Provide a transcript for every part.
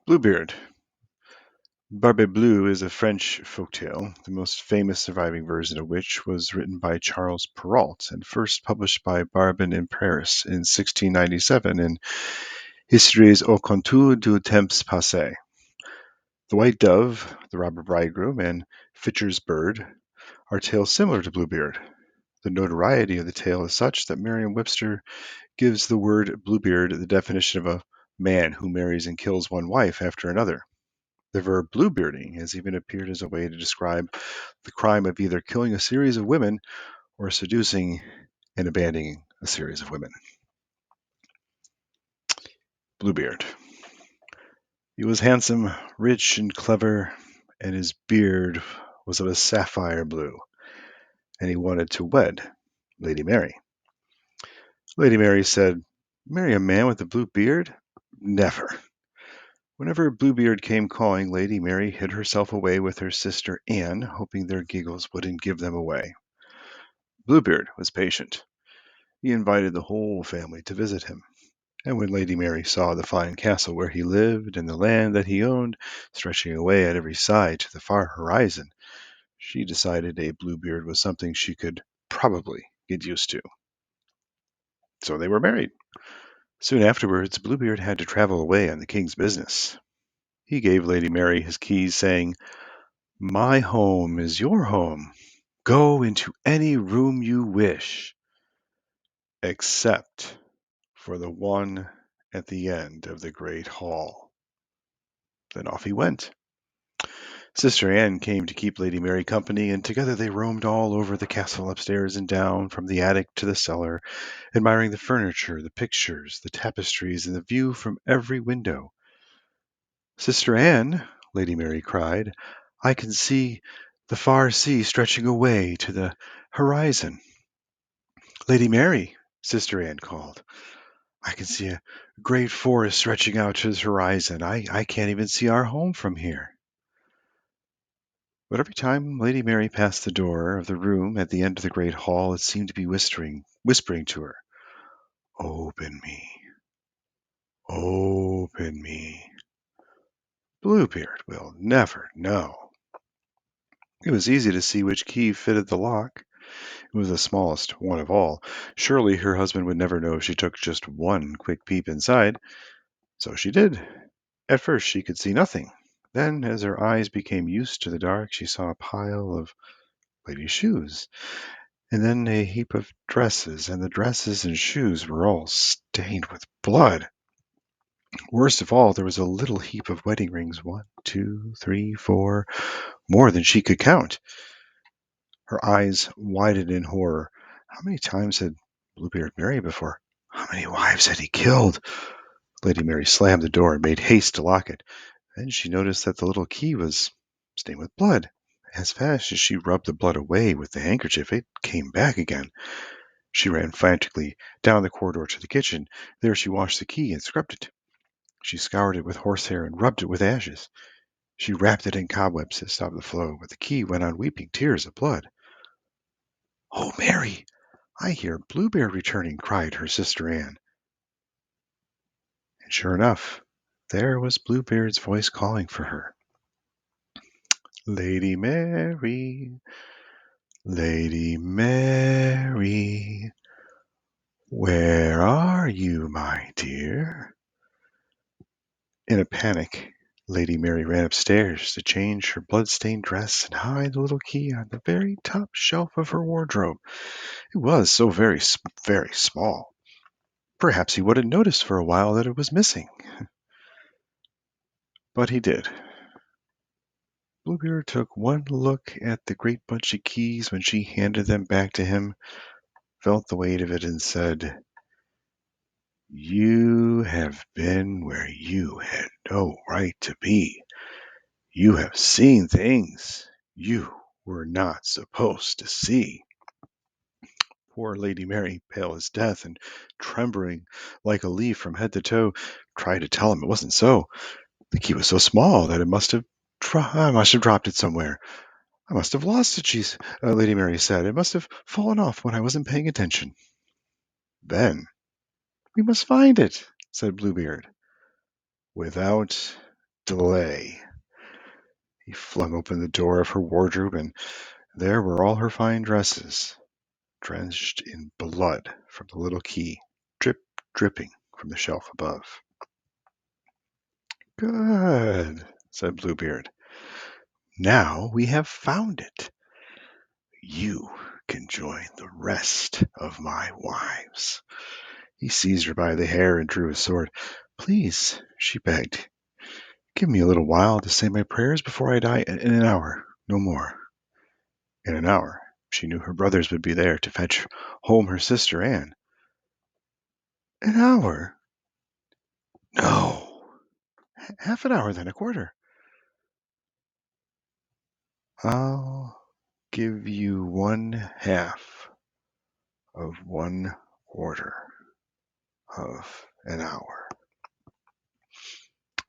Bluebeard. Barbe Bleu is a French folktale, the most famous surviving version of which was written by Charles Perrault and first published by Barbin in Paris in 1697 in Histories au contour du temps passé. The White Dove, the Robber Bridegroom, and Fitcher's Bird are tales similar to Bluebeard. The notoriety of the tale is such that Merriam-Webster gives the word Bluebeard the definition of a man who marries and kills one wife after another. The verb bluebearding has even appeared as a way to describe the crime of either killing a series of women or seducing and abandoning a series of women. Bluebeard. He was handsome, rich, and clever, and his beard was of a sapphire blue, and he wanted to wed Lady Mary. Lady Mary said, "Marry a man with a blue beard? Never." Whenever Bluebeard came calling, Lady Mary hid herself away with her sister Anne, hoping their giggles wouldn't give them away. Bluebeard was patient. He invited the whole family to visit him, and when Lady Mary saw the fine castle where he lived and the land that he owned stretching away at every side to the far horizon, she decided a Bluebeard was something she could probably get used to. So they were married. Soon afterwards, Bluebeard had to travel away on the king's business. He gave Lady Mary his keys, saying, "My home is your home. Go into any room you wish, except for the one at the end of the great hall." Then off he went. Sister Anne came to keep Lady Mary company, and together they roamed all over the castle, upstairs and down, from the attic to the cellar, admiring the furniture, the pictures, the tapestries, and the view from every window. "Sister Anne," Lady Mary cried, "I can see the far sea stretching away to the horizon." "Lady Mary," Sister Anne called, "I can see a great forest stretching out to the horizon. I can't even see our home from here." But every time Lady Mary passed the door of the room at the end of the great hall, it seemed to be whispering to her, "Open me, open me. Bluebeard will never know." It was easy to see which key fitted the lock. It was the smallest one of all. Surely her husband would never know if she took just one quick peep inside. So she did. At first she could see nothing. Then, as her eyes became used to the dark, she saw a pile of ladies' shoes, and then a heap of dresses, and the dresses and shoes were all stained with blood. Worst of all, there was a little heap of wedding rings, 1, 2, 3, 4, more than she could count. Her eyes widened in horror. How many times had Bluebeard married before? How many wives had he killed? Lady Mary slammed the door and made haste to lock it. Then she noticed that the little key was stained with blood. As fast as she rubbed the blood away with the handkerchief, it came back again. She ran frantically down the corridor to the kitchen. There she washed the key and scrubbed it. She scoured it with horsehair and rubbed it with ashes. She wrapped it in cobwebs to stop the flow, but the key went on weeping tears of blood. "Oh, Mary, I hear Bluebeard returning," cried her sister Anne. And sure enough, there was Bluebeard's voice calling for her. "Lady Mary, Lady Mary, where are you, my dear?" In a panic, Lady Mary ran upstairs to change her blood-stained dress and hide the little key on the very top shelf of her wardrobe. It was so very small. Perhaps he wouldn't notice for a while that it was missing. But he did. Bluebeard took one look at the great bunch of keys when she handed them back to him, felt the weight of it, and said, "You have been where you had no right to be. You have seen things you were not supposed to see." Poor Lady Mary, pale as death and trembling like a leaf from head to toe, tried to tell him it wasn't so. The key was so small that I must have dropped it somewhere. "I must have lost it," Lady Mary said. "It must have fallen off when I wasn't paying attention." "Then we must find it," said Bluebeard. without delay. He flung open the door of her wardrobe, and there were all her fine dresses, drenched in blood from the little key, dripping from the shelf above. Good, said Bluebeard. Now we have found it. You can join the rest of my wives. He seized her by the hair and drew his sword. Please, she begged, give me a little while to say my prayers before I die. In an hour, no more. In an hour, she knew her brothers would be there to fetch home her sister Anne. An hour? No. Half an hour, then a quarter. I'll give you one half of 1/4 of an hour.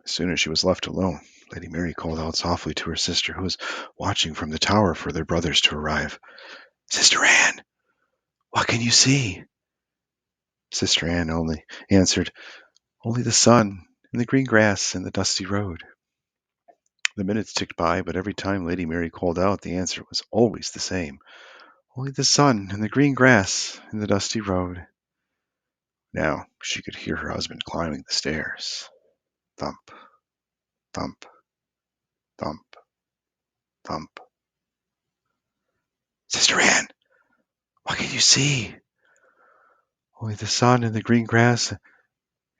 As soon as she was left alone, Lady Mary called out softly to her sister, who was watching from the tower for their brothers to arrive. Sister Anne, what can you see? Sister Anne only answered, only the sun and the green grass and the dusty road. The minutes ticked by, but every time Lady Mary called out, the answer was always the same. Only the sun and the green grass and the dusty road. Now she could hear her husband climbing the stairs. Thump, thump, thump, thump. Sister Anne, what can you see? Only the sun and the green grass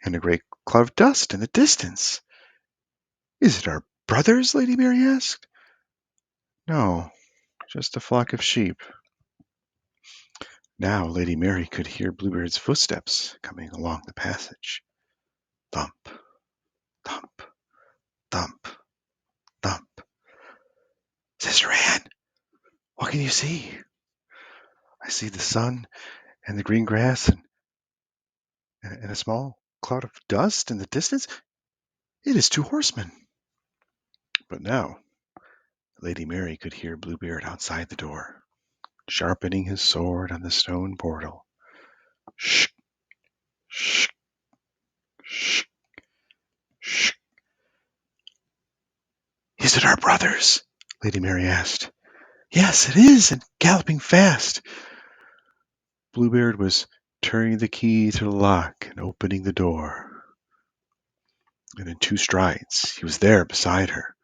and a great cloud of dust in the distance. Is it our brothers? Lady Mary asked. No, just a flock of sheep. Now Lady Mary could hear Bluebeard's footsteps coming along the passage. Thump, thump, thump, thump. Sister Anne, what can you see? I see the sun and the green grass and a small cloud of dust in the distance. It is 2 horsemen. But now Lady Mary could hear Bluebeard outside the door, sharpening his sword on the stone portal. Shh, shh, shh, shh. Is it our brothers? Lady Mary asked. Yes, it is, and galloping fast. Bluebeard was turning the key to the lock and opening the door. And in 2 strides he was there beside her.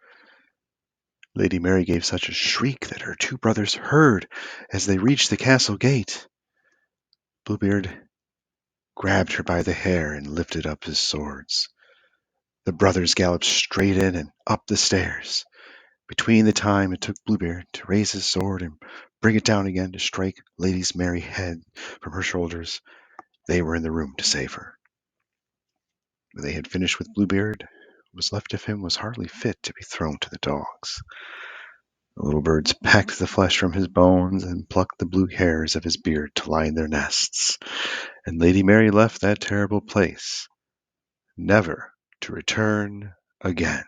Lady Mary gave such a shriek that her 2 brothers heard as they reached the castle gate. Bluebeard grabbed her by the hair and lifted up his swords. The brothers galloped straight in and up the stairs. Between the time it took Bluebeard to raise his sword and bring it down again to strike Lady Mary's head from her shoulders, they were in the room to save her. When they had finished with Bluebeard, what was left of him was hardly fit to be thrown to the dogs. The little birds pecked the flesh from his bones and plucked the blue hairs of his beard to line their nests, and Lady Mary left that terrible place, never to return again.